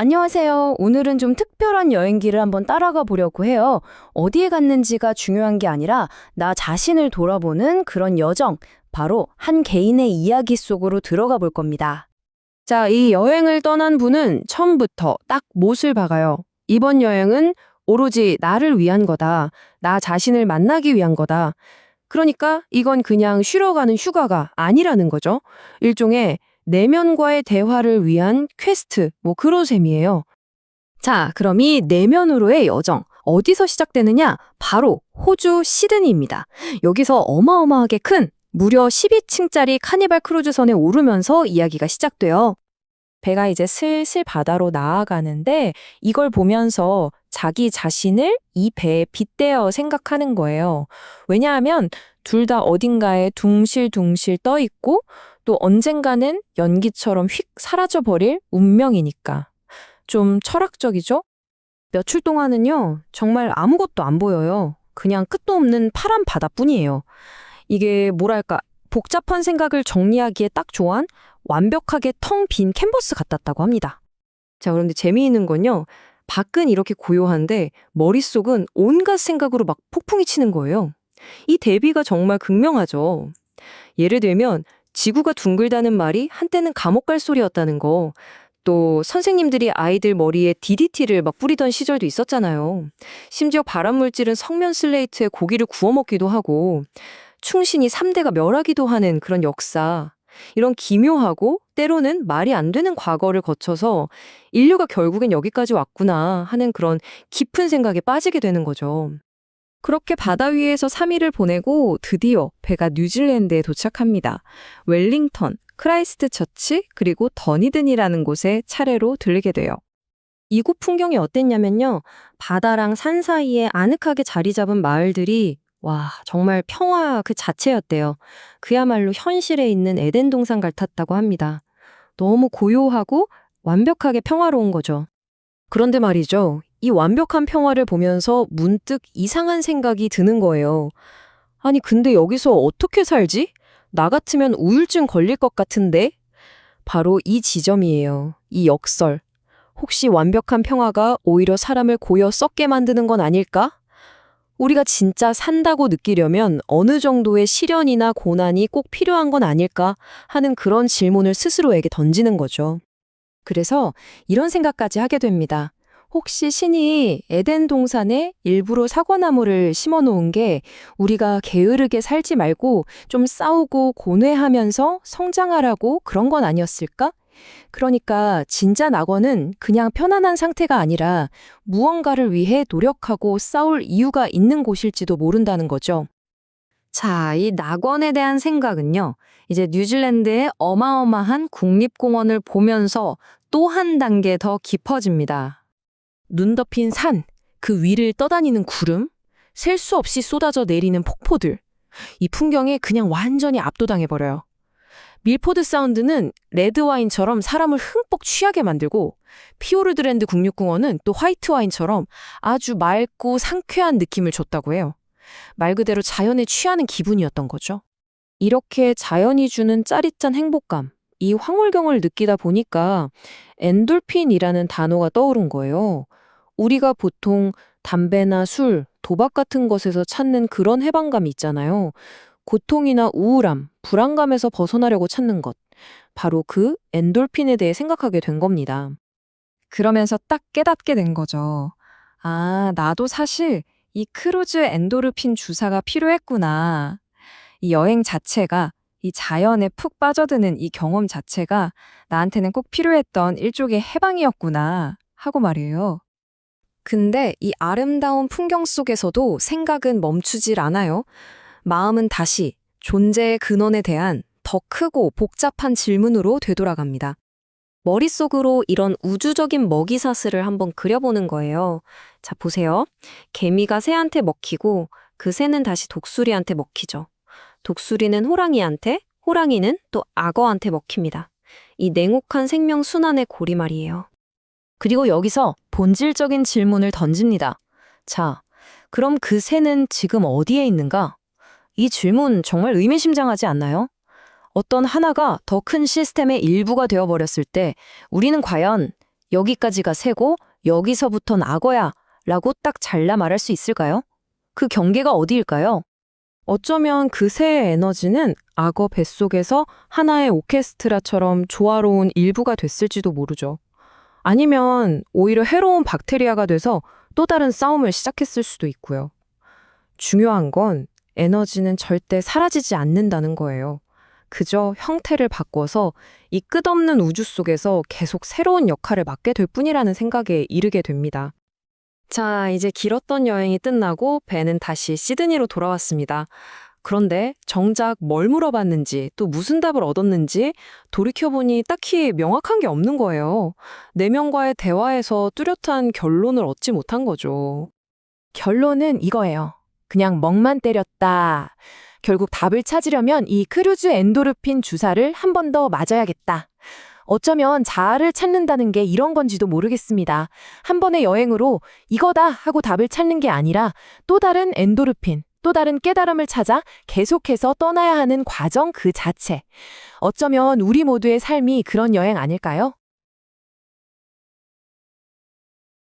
안녕하세요. 오늘은 좀 특별한 여행기를 한번 따라가 보려고 해요. 어디에 갔는지가 중요한 게 아니라 나 자신을 돌아보는 그런 여정, 바로 한 개인의 이야기 속으로 들어가 볼 겁니다. 자, 이 여행을 떠난 분은 처음부터 딱 못을 박아요. 이번 여행은 오로지 나를 위한 거다. 나 자신을 만나기 위한 거다. 그러니까 이건 그냥 쉬러 가는 휴가가 아니라는 거죠. 일종의 내면과의 대화를 위한 퀘스트, 그런 셈이에요. 자, 그럼 이 내면으로의 여정, 어디서 시작되느냐? 바로 호주 시드니입니다. 여기서 어마어마하게 큰 무려 12층짜리 카니발 크루즈선에 오르면서 이야기가 시작돼요. 배가 이제 슬슬 바다로 나아가는데 이걸 보면서 자기 자신을 이 배에 빗대어 생각하는 거예요. 왜냐하면 둘 다 어딘가에 둥실둥실 떠 있고 또 언젠가는 연기처럼 휙 사라져버릴 운명이니까. 좀 철학적이죠? 며칠 동안은요, 정말 아무것도 안 보여요. 그냥 끝도 없는 파란 바다뿐이에요. 이게 뭐랄까, 복잡한 생각을 정리하기에 딱 좋은 완벽하게 텅 빈 캔버스 같았다고 합니다. 자, 그런데 재미있는 건요. 밖은 이렇게 고요한데 머릿속은 온갖 생각으로 막 폭풍이 치는 거예요. 이 대비가 정말 극명하죠. 예를 들면 지구가 둥글다는 말이 한때는 감옥 갈 소리였다는 거. 또 선생님들이 아이들 머리에 DDT를 막 뿌리던 시절도 있었잖아요. 심지어 발암물질은 성면 슬레이트에 고기를 구워 먹기도 하고 충신이 3대가 멸하기도 하는 그런 역사. 이런 기묘하고 때로는 말이 안 되는 과거를 거쳐서 인류가 결국엔 여기까지 왔구나 하는 그런 깊은 생각에 빠지게 되는 거죠. 그렇게 바다 위에서 3일을 보내고 드디어 배가 뉴질랜드에 도착합니다. 웰링턴, 크라이스트 처치, 그리고 더니든이라는 곳에 차례로 들리게 돼요. 이곳 풍경이 어땠냐면요. 바다랑 산 사이에 아늑하게 자리 잡은 마을들이 와, 정말 평화 그 자체였대요. 그야말로 현실에 있는 에덴 동산 같았다고 합니다. 너무 고요하고 완벽하게 평화로운 거죠. 그런데 말이죠. 이 완벽한 평화를 보면서 문득 이상한 생각이 드는 거예요. 아니, 근데 여기서 어떻게 살지? 나 같으면 우울증 걸릴 것 같은데? 바로 이 지점이에요. 이 역설. 혹시 완벽한 평화가 오히려 사람을 고여 썩게 만드는 건 아닐까? 우리가 진짜 산다고 느끼려면 어느 정도의 시련이나 고난이 꼭 필요한 건 아닐까 하는 그런 질문을 스스로에게 던지는 거죠. 그래서 이런 생각까지 하게 됩니다. 혹시 신이 에덴 동산에 일부러 사과나무를 심어 놓은 게 우리가 게으르게 살지 말고 좀 싸우고 고뇌하면서 성장하라고 그런 건 아니었을까? 그러니까 진짜 낙원은 그냥 편안한 상태가 아니라 무언가를 위해 노력하고 싸울 이유가 있는 곳일지도 모른다는 거죠. 자, 이 낙원에 대한 생각은요. 이제 뉴질랜드의 어마어마한 국립공원을 보면서 또 한 단계 더 깊어집니다. 눈 덮인 산, 그 위를 떠다니는 구름, 셀 수 없이 쏟아져 내리는 폭포들. 이 풍경에 그냥 완전히 압도당해버려요. 밀포드 사운드는 레드 와인처럼 사람을 흠뻑 취하게 만들고 피오르드랜드 국립공원은 또 화이트 와인처럼 아주 맑고 상쾌한 느낌을 줬다고 해요. 말 그대로 자연에 취하는 기분이었던 거죠. 이렇게 자연이 주는 짜릿한 행복감, 이 황홀경을 느끼다 보니까 엔돌핀이라는 단어가 떠오른 거예요. 우리가 보통 담배나 술, 도박 같은 것에서 찾는 그런 해방감이 있잖아요. 고통이나 우울함, 불안감에서 벗어나려고 찾는 것. 바로 그 엔돌핀에 대해 생각하게 된 겁니다. 그러면서 딱 깨닫게 된 거죠. 아, 나도 사실 이 크루즈 엔도르핀 주사가 필요했구나. 이 여행 자체가, 이 자연에 푹 빠져드는 이 경험 자체가 나한테는 꼭 필요했던 일종의 해방이었구나 하고 말이에요. 근데 이 아름다운 풍경 속에서도 생각은 멈추질 않아요. 마음은 다시 존재의 근원에 대한 더 크고 복잡한 질문으로 되돌아갑니다. 머릿속으로 이런 우주적인 먹이사슬을 한번 그려보는 거예요. 자, 보세요. 개미가 새한테 먹히고 그 새는 다시 독수리한테 먹히죠. 독수리는 호랑이한테, 호랑이는 또 악어한테 먹힙니다. 이 냉혹한 생명 순환의 고리 말이에요. 그리고 여기서 본질적인 질문을 던집니다. 자, 그럼 그 새는 지금 어디에 있는가? 이 질문 정말 의미심장하지 않나요? 어떤 하나가 더 큰 시스템의 일부가 되어버렸을 때 우리는 과연 여기까지가 새고 여기서부턴 악어야 라고 딱 잘라 말할 수 있을까요? 그 경계가 어디일까요? 어쩌면 그 새의 에너지는 악어 뱃속에서 하나의 오케스트라처럼 조화로운 일부가 됐을지도 모르죠. 아니면 오히려 해로운 박테리아가 돼서 또 다른 싸움을 시작했을 수도 있고요. 중요한 건 에너지는 절대 사라지지 않는다는 거예요. 그저 형태를 바꿔서 이 끝없는 우주 속에서 계속 새로운 역할을 맡게 될 뿐이라는 생각에 이르게 됩니다. 자, 이제 길었던 여행이 끝나고 벤은 다시 시드니로 돌아왔습니다. 그런데 정작 뭘 물어봤는지 또 무슨 답을 얻었는지 돌이켜보니 딱히 명확한 게 없는 거예요. 네 명과의 대화에서 뚜렷한 결론을 얻지 못한 거죠. 결론은 이거예요. 그냥 멍만 때렸다. 결국 답을 찾으려면 이 크루즈 엔도르핀 주사를 한 번 더 맞아야겠다. 어쩌면 자아를 찾는다는 게 이런 건지도 모르겠습니다. 한 번의 여행으로 이거다 하고 답을 찾는 게 아니라 또 다른 엔도르핀, 또 다른 깨달음을 찾아 계속해서 떠나야 하는 과정 그 자체. 어쩌면 우리 모두의 삶이 그런 여행 아닐까요?